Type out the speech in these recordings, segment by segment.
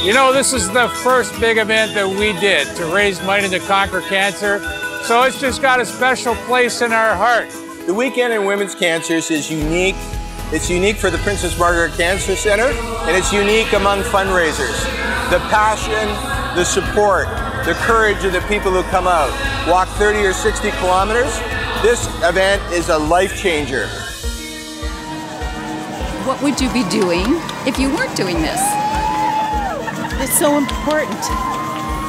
You know, this is the first big event that we did to raise money to conquer cancer, so it's just got a special place in our heart. The Weekend in Women's Cancers is unique. It's unique for the Princess Margaret Cancer Center, and it's unique among fundraisers. The passion, the support, the courage of the people who come out, walk 30 or 60 kilometers. This event is a life changer. What would you be doing if you weren't doing this? It's so important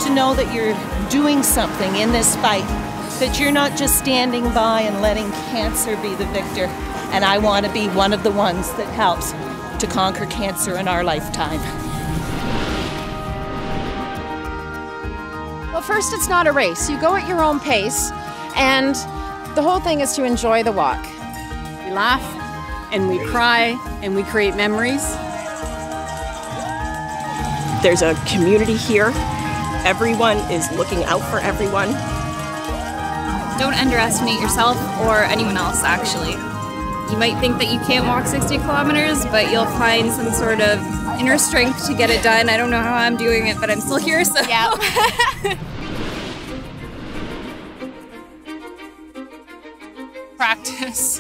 to know that you're doing something in this fight, that you're not just standing by and letting cancer be the victor. And I want to be one of the ones that helps to conquer cancer in our lifetime. Well, first, it's not a race. You go at your own pace, and the whole thing is to enjoy the walk. We laugh, and we cry, and we create memories. There's a community here. Everyone is looking out for everyone. Don't underestimate yourself or anyone else, actually. You might think that you can't walk 60 kilometers, but you'll find some sort of inner strength to get it done. I don't know how I'm doing it, but I'm still here, so. Yeah. Practice.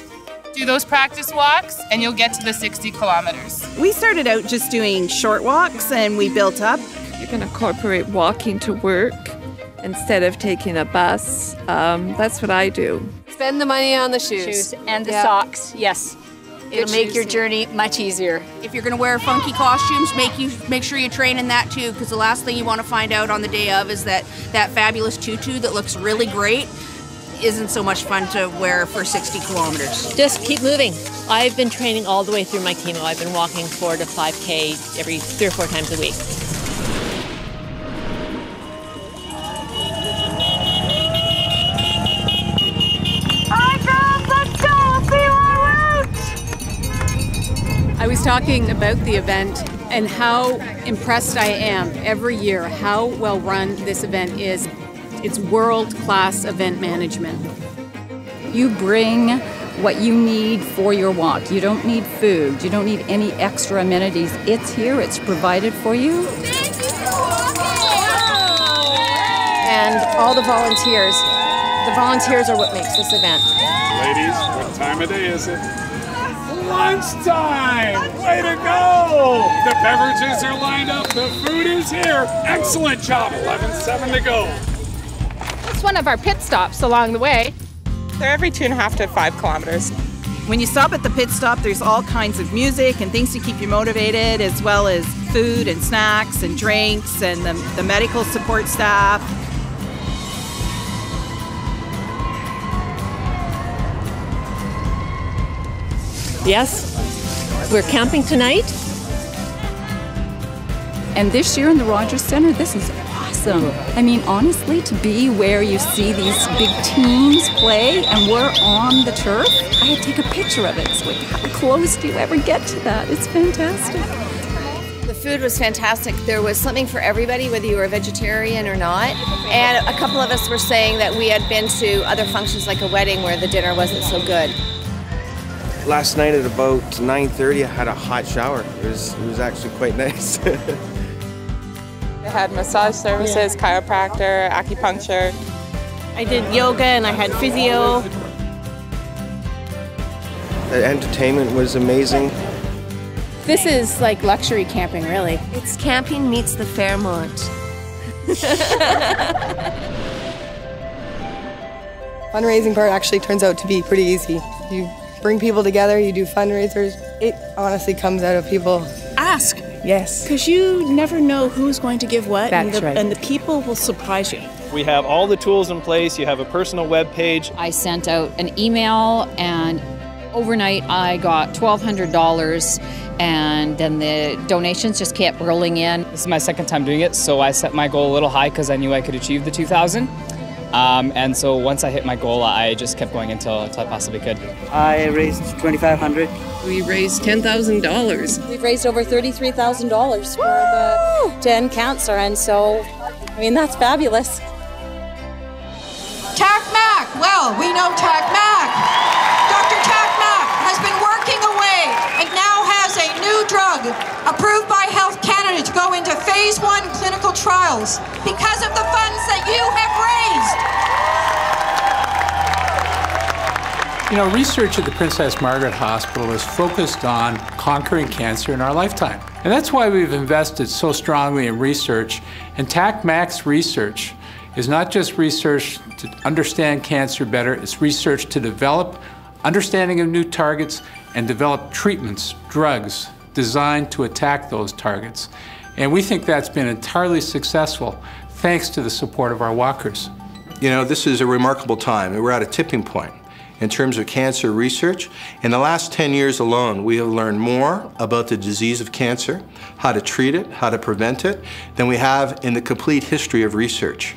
Do those practice walks and you'll get to the 60 kilometers. We started out just doing short walks and we built up. You can incorporate walking to work instead of taking a bus. That's what I do. Spend the money on the shoes. And the socks, yes. It'll make your journey much easier. If you're going to wear funky costumes, make sure you train in that too, because the last thing you want to find out on the day of is that fabulous tutu that looks really great isn't so much fun to wear for 60 kilometers. Just keep moving. I've been training all the way through my chemo. I've been walking 4 to 5K every 3 or 4 times a week. I was talking about the event and how impressed I am every year how well run this event is. It's world-class event management. You bring what you need for your walk. You don't need food. You don't need any extra amenities. It's here. It's provided for you. And all the volunteers. The volunteers are what makes this event. Ladies, what time of day is it? Lunchtime! Way to go! The beverages are lined up. The food is here. Excellent job. 11:07 to go. It's one of our pit stops along the way. They're every 2.5 to 5 kilometers. When you stop at the pit stop, there's all kinds of music and things to keep you motivated, as well as food and snacks and drinks and the medical support staff. Yes, we're camping tonight. And this year in the Rogers Centre, this is awesome. I mean, honestly, to be where you see these big teams play and we're on the turf, I had to take a picture of it. It's like, how close do you ever get to that? It's fantastic. The food was fantastic. There was something for everybody, whether you were a vegetarian or not. And a couple of us were saying that we had been to other functions like a wedding where the dinner wasn't so good. Last night at about 9:30, I had a hot shower. It was actually quite nice. I had massage services, chiropractor, acupuncture. I did yoga and I had physio. The entertainment was amazing. This is like luxury camping, really. It's camping meets the Fairmont. Fundraising part actually turns out to be pretty easy. You bring people together, you do fundraisers. It honestly comes out of people. Ask. Yes. Because you never know who's going to give what. That's right. And the people will surprise you. We have all the tools in place. You have a personal web page. I sent out an email and overnight I got $1,200 and then the donations just kept rolling in. This is my second time doing it, so I set my goal a little high because I knew I could achieve the 2,000. And so once I hit my goal, I just kept going until I possibly could. I raised $2,500. We raised $10,000. We've raised over $33,000 for the to end cancer, and so, I mean, that's fabulous. TACMAC, well, we know TACMAC. Dr. TACMAC has been working away and now has a new drug approved by Health Canada to go into phase 1 clinical trials because of the funds that you have raised. You know, research at the Princess Margaret Hospital is focused on conquering cancer in our lifetime. And that's why we've invested so strongly in research. And TAC-MAX research is not just research to understand cancer better, it's research to develop understanding of new targets and develop treatments, drugs, designed to attack those targets. And we think that's been entirely successful thanks to the support of our walkers. You know, this is a remarkable time. We're at a tipping point in terms of cancer research. In the last 10 years alone, we have learned more about the disease of cancer, how to treat it, how to prevent it, than we have in the complete history of research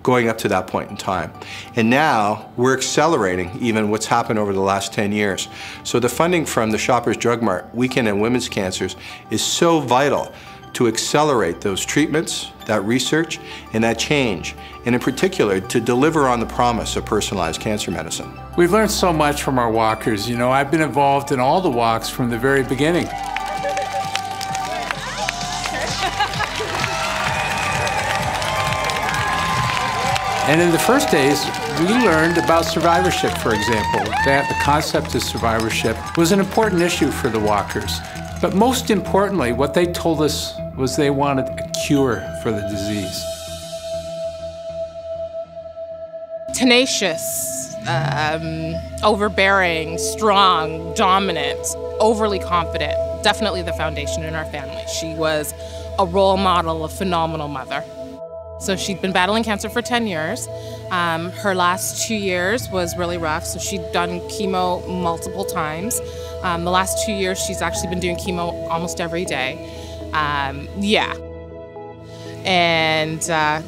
going up to that point in time. And now we're accelerating even what's happened over the last 10 years. So the funding from the Shoppers Drug Mart Weekend and Women's Cancers is so vital to accelerate those treatments, that research, and that change, and in particular, to deliver on the promise of personalized cancer medicine. We've learned so much from our walkers. You know, I've been involved in all the walks from the very beginning. And in the first days, we learned about survivorship, for example, that the concept of survivorship was an important issue for the walkers. But most importantly, what they told us was they wanted a cure for the disease. Tenacious, overbearing, strong, dominant, overly confident. Definitely the foundation in our family. She was a role model, a phenomenal mother. So she'd been battling cancer for 10 years. Her last 2 years was really rough, so she'd done chemo multiple times. The last 2 years, she's actually been doing chemo almost every day. And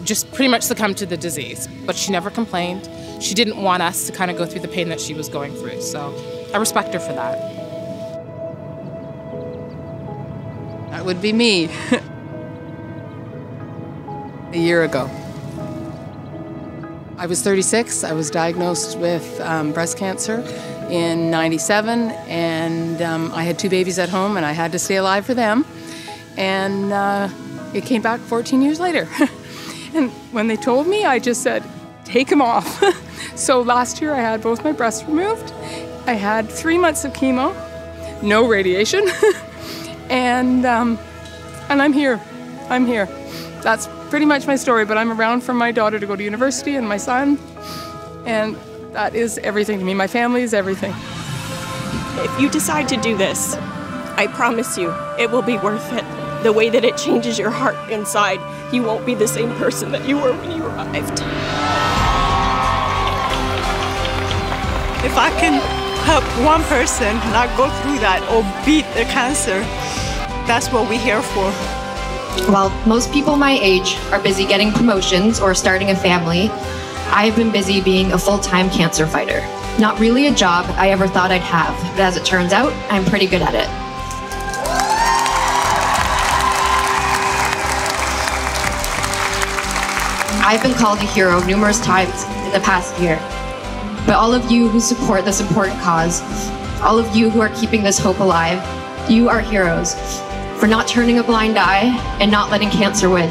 just pretty much succumbed to the disease. But she never complained. She didn't want us to kind of go through the pain that she was going through. So I respect her for that. That would be me. A year ago. I was 36. I was diagnosed with breast cancer in '97, and I had 2 babies at home, and I had to stay alive for them. And it came back 14 years later. And when they told me, I just said, take them off. So last year I had both my breasts removed. I had 3 months of chemo, no radiation, and I'm here. I'm here. That's pretty much my story, but I'm around for my daughter to go to university and my son, and that is everything to me. My family is everything. If you decide to do this, I promise you, it will be worth it. The way that it changes your heart inside, you won't be the same person that you were when you arrived. If I can help one person not go through that or beat the cancer, that's what we're here for. While most people my age are busy getting promotions or starting a family, I've been busy being a full-time cancer fighter. Not really a job I ever thought I'd have, but as it turns out, I'm pretty good at it. I've been called a hero numerous times in the past year. But all of you who support this important cause, all of you who are keeping this hope alive, you are heroes for not turning a blind eye and not letting cancer win.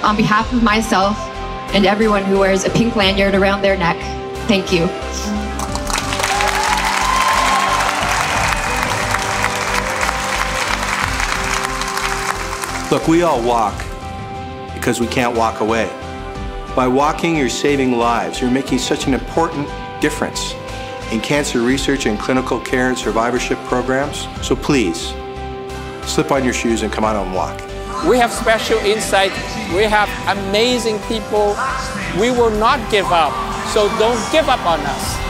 On behalf of myself and everyone who wears a pink lanyard around their neck, thank you. Look, we all walk because we can't walk away. By walking, you're saving lives. You're making such an important difference in cancer research and clinical care and survivorship programs. So please, slip on your shoes and come out and walk. We have special insight. We have amazing people. We will not give up. So don't give up on us.